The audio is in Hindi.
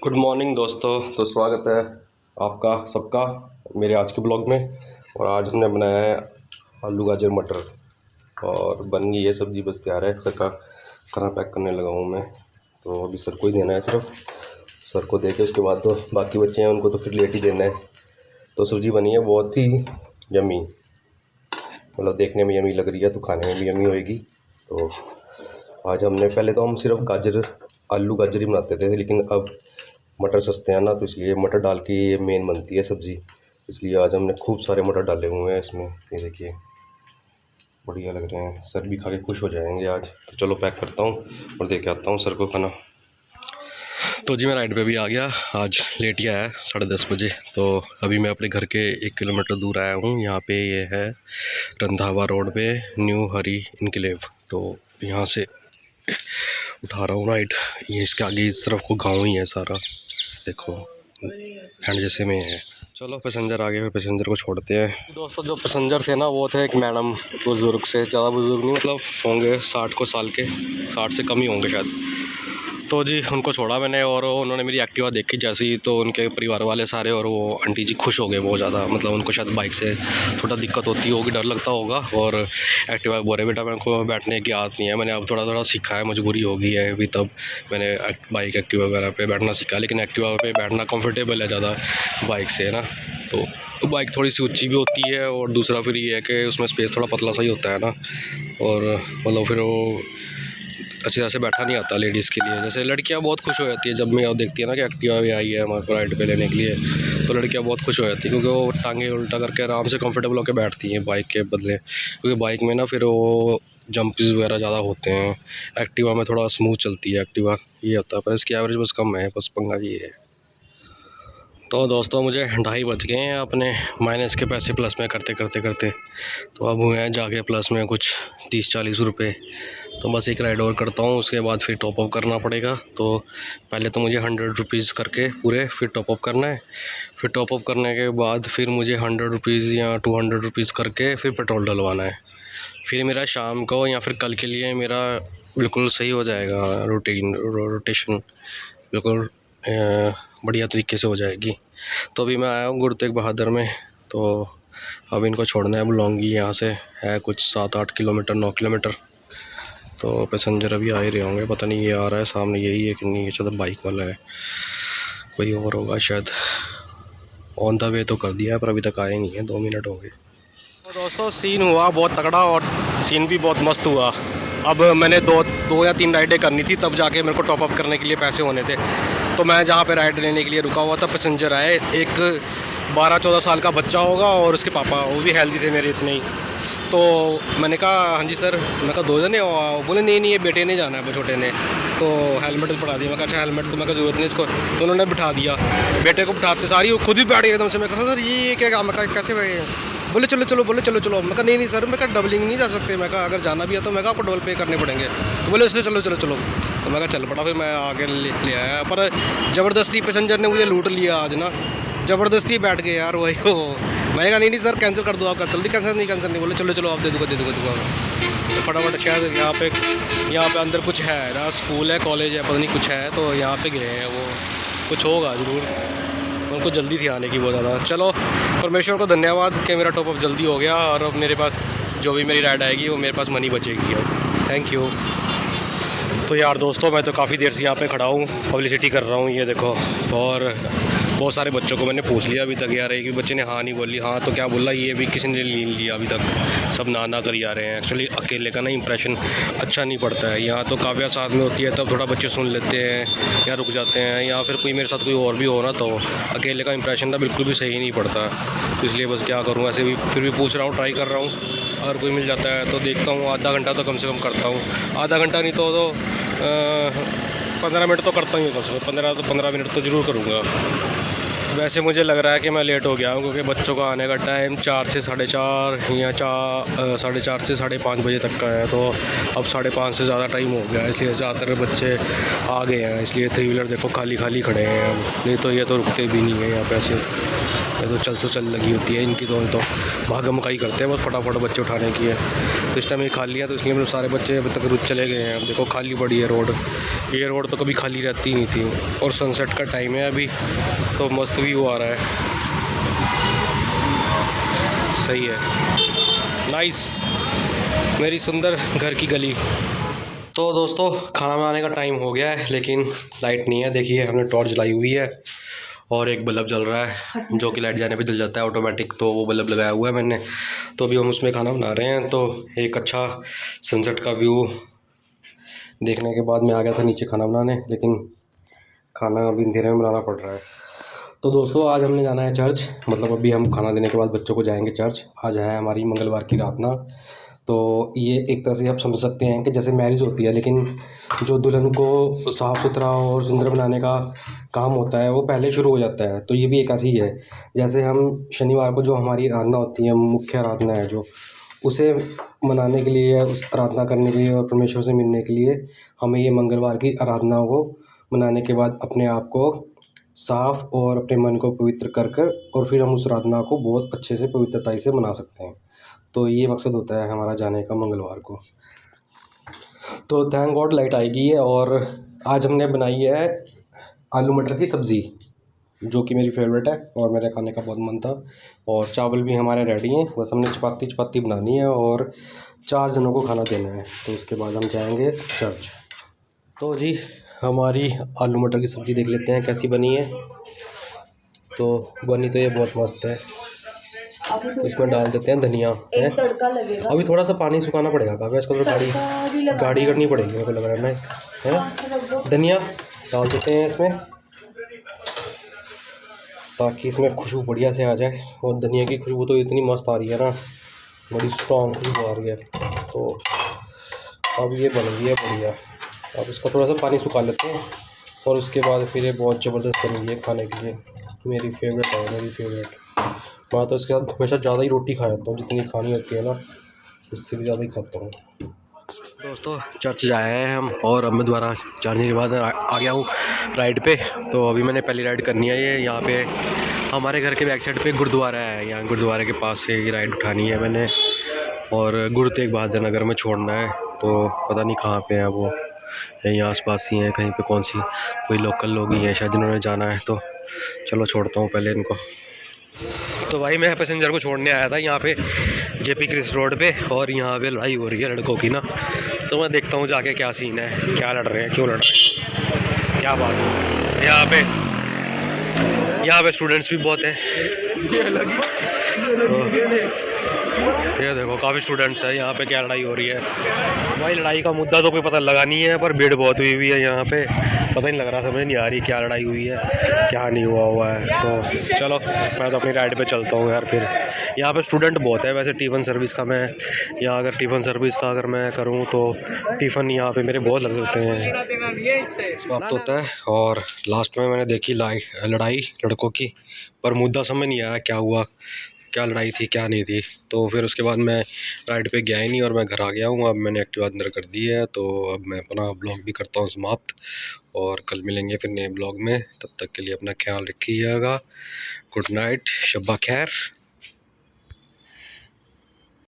गुड मॉर्निंग दोस्तों। तो स्वागत है आपका सबका मेरे आज के ब्लॉग में। और आज हमने बनाया है आलू गाजर मटर और बन गई है सब्ज़ी, बस तैयार है। सर का खाना पैक करने लगा हूँ मैं। तो अभी सर को ही देना है, सिर्फ सर को दे के उसके बाद तो बाकी बच्चे हैं उनको तो फिर लेट ही देना है। तो सब्ज़ी बनी है बहुत ही यमी, मतलब देखने में यमी लग रही है तो खाने में भी यमी होएगी। तो आज हमने पहले तो हम सिर्फ आलू गाजर ही बनाते थे, लेकिन अब मटर सस्ते हैं ना, तो इसलिए मटर डाल के ये मेन बनती है सब्ज़ी। इसलिए आज हमने खूब सारे मटर डाले हुए हैं इसमें। ये देखिए बढ़िया लग रहे हैं, सर भी खा के खुश हो जाएंगे आज। तो चलो पैक करता हूँ और दे के आता हूँ सर को खाना। तो जी मैं राइड पे भी आ गया, आज लेट ही आया 10:30 बजे। तो अभी मैं अपने घर के 1 किलोमीटर दूर आया हूँ। यहाँ पे ये है रंधावा रोड पे न्यू हरी इनकलेव। तो यहाँ से उठा रहा हूँ राइड। ये इसके आगे इस तरफ को गाँव ही है सारा, देखो हैंड जैसे में है। चलो पैसेंजर आ गए, फिर पैसेंजर को छोड़ते हैं। दोस्तों जो पैसेंजर थे ना वो थे एक मैडम, बुज़ुर्ग से, ज़्यादा बुज़ुर्ग नहीं, मतलब होंगे 60 साल के, 60 से कम ही होंगे शायद। तो जी उनको छोड़ा मैंने और उन्होंने मेरी एक्टिवा देखी जैसी, तो उनके परिवार वाले सारे और वो आंटी जी खुश हो गए बहुत ज़्यादा। मतलब उनको शायद बाइक से थोड़ा दिक्कत होती होगी, डर लगता होगा। और एक्टिवा बोले बेटा मेरे को बैठने की आदत नहीं है, मैंने अब थोड़ा थोड़ा सीखा है, मजबूरी हो गई है अभी, तब मैंने बाइक एक्टिवा वगैरह पे बैठना सीखा। लेकिन एक्टिवा पे बैठना कंफर्टेबल है ज़्यादा बाइक से, है ना। तो बाइक थोड़ी सी ऊँची भी होती है और दूसरा फिर ये है कि उसमें स्पेस थोड़ा पतला सा ही होता है ना। और मतलब फिर वो अच्छी तरह से बैठा नहीं आता लेडीज़ के लिए। जैसे लड़कियां बहुत खुश हो जाती है जब मैं देखती है ना कि एक्टिवा भी आई है हमारे को राइड पे लेने के लिए, तो लड़कियां बहुत खुश हो जाती है क्योंकि वो टांगे उल्टा करके आराम से कंफर्टेबल होकर बैठती हैं बाइक के बदले। क्योंकि बाइक में ना फिर वो जंप्स वगैरह ज़्यादा होते हैं, एक्टिवा में थोड़ा स्मूथ चलती है एक्टिवा, ये होता है। पर इसकी एवरेज बस कम है, बस पंगा ये है। तो दोस्तों मुझे 2:30 बज गए हैं अपने माइनस के पैसे प्लस में करते करते। तो अब हुए हैं जाके प्लस में कुछ 30-40 रुपये। तो बस एक राइड और करता हूँ, उसके बाद फिर टॉपअप करना पड़ेगा। तो पहले तो मुझे 100 रुपीज़ करके पूरे फिर टॉपअप करना है। फिर टॉपअप करने के बाद फिर मुझे 100 रुपीज़ या 200 रुपीज़ करके फिर पेट्रोल डलवाना है। फिर मेरा शाम को या फिर कल के लिए मेरा बिल्कुल सही हो जाएगा, रोटेशन बिल्कुल बढ़िया तरीके से हो जाएगी। तो अभी मैं आया हूँ गुरु तेग बहादुर में। तो अब इनको छोड़ना है बुलौंगी, यहाँ से है कुछ 7-8 किलोमीटर, 9 किलोमीटर। तो पैसेंजर अभी आ ही रहे होंगे, पता नहीं ये आ रहा है सामने, यही है कि नहीं, ये शायद बाइक वाला है, कोई और होगा शायद। ऑन द वे तो कर दिया है पर अभी तक आए नहीं है, 2 मिनट हो गए। तो दोस्तों सीन हुआ बहुत तगड़ा और सीन भी बहुत मस्त हुआ। अब मैंने दो या 3 राइडें करनी थी, तब जाके मेरे को टॉपअप करने के लिए पैसे होने थे। तो मैं जहाँ पे राइड लेने के लिए रुका हुआ था, पैसेंजर आए, एक 12-14 साल का बच्चा होगा और उसके पापा, वो भी हेल्दी थे मेरे इतने ही। तो मैंने कहा हाँ जी सर, मैं कहा 2 जने हो? बोले नहीं ये बेटे ने जाना है, वो छोटे ने। तो हेलमेट पड़ा दिया। मैं कहा अच्छा हेलमेट तो मैं कहा ज़रूरत नहीं इसको। तो उन्होंने बिठा दिया, बेटे को बिठाते सारी वो खुद ही बैठ गए एकदम से। मैं कहा सर ये क्या काम है, कैसे भाई? बोले चलो। मैं कहा नहीं सर, मैं कहा डबलिंग नहीं जा सकते। मैं कहा अगर जाना भी है तो मैं कहा आपको डबल पे करने पड़ेंगे। तो बोले इसलिए चलो। तो मैं कहा चल पड़ा, फिर मैं आगे ले आया। पर ज़बरदस्ती पैसेंजर ने मुझे लूट लिया आज ना, ज़बरदस्ती बैठ गए यार वही हो। मैंने कहा नहीं सर कैंसिल कर दो आपका, जल्दी कैंसिल नहीं। बोले चलो आप दे दूँगा। तो फटाफट शायद यहाँ पे अंदर कुछ है ना, स्कूल है, कॉलेज है, पता नहीं कुछ है। तो यहाँ पे गए हैं, वो कुछ होगा ज़रूर, उनको जल्दी थी आने की बहुत ज़्यादा। चलो परमेश्वर को धन्यवाद कि मेरा टॉपअप जल्दी हो गया और अब मेरे पास जो भी मेरी राइड आएगी वो मेरे पास मनी बचेगी अब। Thank you. तो यार दोस्तों मैं तो काफ़ी देर से यहाँ पे खड़ा हूँ, पब्लिसिटी कर रहा हूँ, ये देखो। और बहुत सारे बच्चों को मैंने पूछ लिया अभी तक यार, एक भी बच्चे ने हाँ नहीं बोली। हाँ तो क्या बोला, ये भी किसी ने नहीं लिया अभी तक, सब ना कर आ रहे हैं। एक्चुअली अकेले का ना इंप्रेशन अच्छा नहीं पड़ता है। यहाँ तो काव्या साथ में होती है तब थोड़ा बच्चे सुन लेते हैं या रुक जाते हैं, या फिर कोई मेरे साथ कोई और भी हो ना, तो अकेले का इंप्रेशन ना बिल्कुल भी सही नहीं पड़ता। तो इसलिए बस क्या करूँ, ऐसे भी फिर भी पूछ रहा हूँ, ट्राई कर रहा हूँ। अगर कोई मिल जाता है तो देखता हूँ, आधा घंटा तो कम से कम करता हूँ। आधा घंटा नहीं तो 15 मिनट तो करता ही हूँ, कम से कम 15 मिनट तो ज़रूर करूँगा। वैसे मुझे लग रहा है कि मैं लेट हो गया हूँ क्योंकि बच्चों का आने का टाइम 4 से 4:30 या 4:30 से 5:30 बजे तक का है। तो अब 5:30 से ज़्यादा टाइम हो गया, इसलिए ज़्यादातर बच्चे आ गए हैं। इसलिए 3 व्हीलर देखो खाली खड़े हैं, नहीं तो ये तो रुकते भी नहीं है यहाँ पे। ऐसे ये तो चल लगी होती है इनकी, तो भागम मकाई करते हैं बस फटाफट बच्चे उठाने की है। तो इस टाइम ये खाली है, तो इसलिए मतलब सारे बच्चे अभी तक रुक चले गए हैं। अब देखो खाली पड़ी है रोड, ये रोड तो कभी खाली रहती नहीं थी, और सनसेट का टाइम है अभी, तो मस्त व्यू आ रहा है। सही है, नाइस, मेरी सुंदर घर की गली। तो दोस्तों खाना बनाने का टाइम हो गया है, लेकिन लाइट नहीं है। देखिए हमने टॉर्च जलाई हुई है और एक बल्ब जल रहा है जो कि लाइट जाने पे जल जाता है ऑटोमेटिक, तो वो बल्ब लगाया हुआ है मैंने। तो अभी हम उसमें खाना बना रहे हैं। तो एक अच्छा सनसेट का व्यू देखने के बाद मैं आ गया था नीचे खाना बनाने, लेकिन खाना अभी अंधेरे में बनाना पड़ रहा है। तो दोस्तों आज हमने जाना है चर्च, मतलब अभी हम खाना देने के बाद बच्चों को जाएंगे चर्च। आज है हमारी मंगलवार की रात ना, तो ये एक तरह से आप समझ सकते हैं कि जैसे मैरिज होती है, लेकिन जो दुल्हन को साफ़ सुथरा और सुंदर बनाने का काम होता है वो पहले शुरू हो जाता है। तो ये भी एक ऐसी ही है, जैसे हम शनिवार को जो हमारी आराधना होती है, मुख्य आराधना है जो, उसे मनाने के लिए, उस आराधना करने के लिए और परमेश्वर से मिलने के लिए हमें ये मंगलवार की आराधना को मनाने के बाद अपने आप को साफ़ और अपने मन को पवित्र कर कर और फिर हम उस आराधना को बहुत अच्छे से पवित्रता से मना सकते हैं। तो ये मकसद होता है हमारा जाने का मंगलवार को। तो थैंक गॉड लाइट आएगी है। और आज हमने बनाई है आलू मटर की सब्ज़ी, जो कि मेरी फेवरेट है और मेरे खाने का बहुत मन था। और चावल भी हमारे रेडी हैं, बस हमने चपाती बनानी है और 4 जनों को खाना देना है। तो उसके बाद हम जाएंगे चर्च। तो जी हमारी आलू मटर की सब्ज़ी देख लेते हैं कैसी बनी है। तो बनी तो ये बहुत मस्त है। इसमें डाल देते हैं धनिया, है तड़का लगेगा। अभी थोड़ा सा पानी सुखाना पड़ेगा, काफ़ी इसको थोड़ा गाढ़ी करनी पड़ेगी मेरे को लग रहा है। धनिया डाल देते हैं इसमें ताकि इसमें खुशबू बढ़िया से आ जाए। और धनिया की खुशबू तो इतनी मस्त आ रही है ना, बड़ी स्ट्रॉन्ग खुशबू आ रही है। तो अब ये बन गई है बढ़िया। अब इसका थोड़ा सा पानी सुखा लेते हैं और उसके बाद फिर ये बहुत ज़बरदस्त बन गई है खाने के लिए। मेरी फेवरेट है, मेरी फेवरेट। मैं तो इसके साथ हमेशा ज़्यादा ही रोटी खा जाता हूँ, जितनी खानी होती है ना उससे भी ज़्यादा ही खाता हूँ। दोस्तों चर्च जाए हैं हम, और अब मैं दोबारा जाने के बाद आ गया हूँ राइड पे। तो अभी मैंने पहली राइड करनी है ये, यहाँ पे हमारे घर के बैक साइड पे गुरुद्वारा है, यहाँ गुरुद्वारे के पास से ये राइड उठानी है मैंने। और गुरु तेग बहादुर नगर में छोड़ना है, तो पता नहीं कहाँ पे है वो, यहीं आसपास ही हैं कहीं पे, कौन सी कोई लोकल लोग ही हैं शायद जिन्होंने जाना है। तो चलो छोड़ता हूँ पहले इनको। तो भाई मैं पैसेंजर को छोड़ने आया था यहाँ पे जेपी क्रिस रोड पे, और यहाँ पे लड़ाई हो रही है लड़कों की ना। तो मैं देखता हूँ जाके क्या सीन है, क्या लड़ रहे हैं, क्यों लड़ रहे हैं, क्या बात है। यहाँ पे स्टूडेंट्स भी बहुत हैं। ये देखो काफ़ी स्टूडेंट्स हैं यहाँ पे। क्या लड़ाई हो रही है भाई, लड़ाई का मुद्दा तो कोई पता लगा नहीं है, पर भीड़ बहुत हुई हुई है यहाँ पे। पता नहीं लग रहा, समझ नहीं आ रही क्या लड़ाई हुई है क्या नहीं हुआ है। तो चलो मैं तो अपनी राइड पे चलता हूँ यार। फिर यहाँ पे स्टूडेंट बहुत है। वैसे टिफ़िन सर्विस का मैं यहाँ अगर टिफ़िन सर्विस का अगर मैं करूँ तो टिफ़िन यहाँ पे मेरे बहुत लग सकते हैं, समाप्त होता है। और लास्ट में मैंने देखी लड़ाई लड़कों की, पर मुद्दा समझ नहीं आया क्या हुआ, क्या लड़ाई थी क्या नहीं थी। तो फिर उसके बाद मैं राइड पे गया ही नहीं और मैं घर आ गया हूँ। अब मैंने एक्टिवा अंदर कर दी है, तो अब मैं अपना ब्लॉग भी करता हूँ समाप्त, और कल मिलेंगे फिर नए ब्लॉग में। तब तक के लिए अपना ख्याल रखिएगा। गुड नाइट, शब्बा खैर।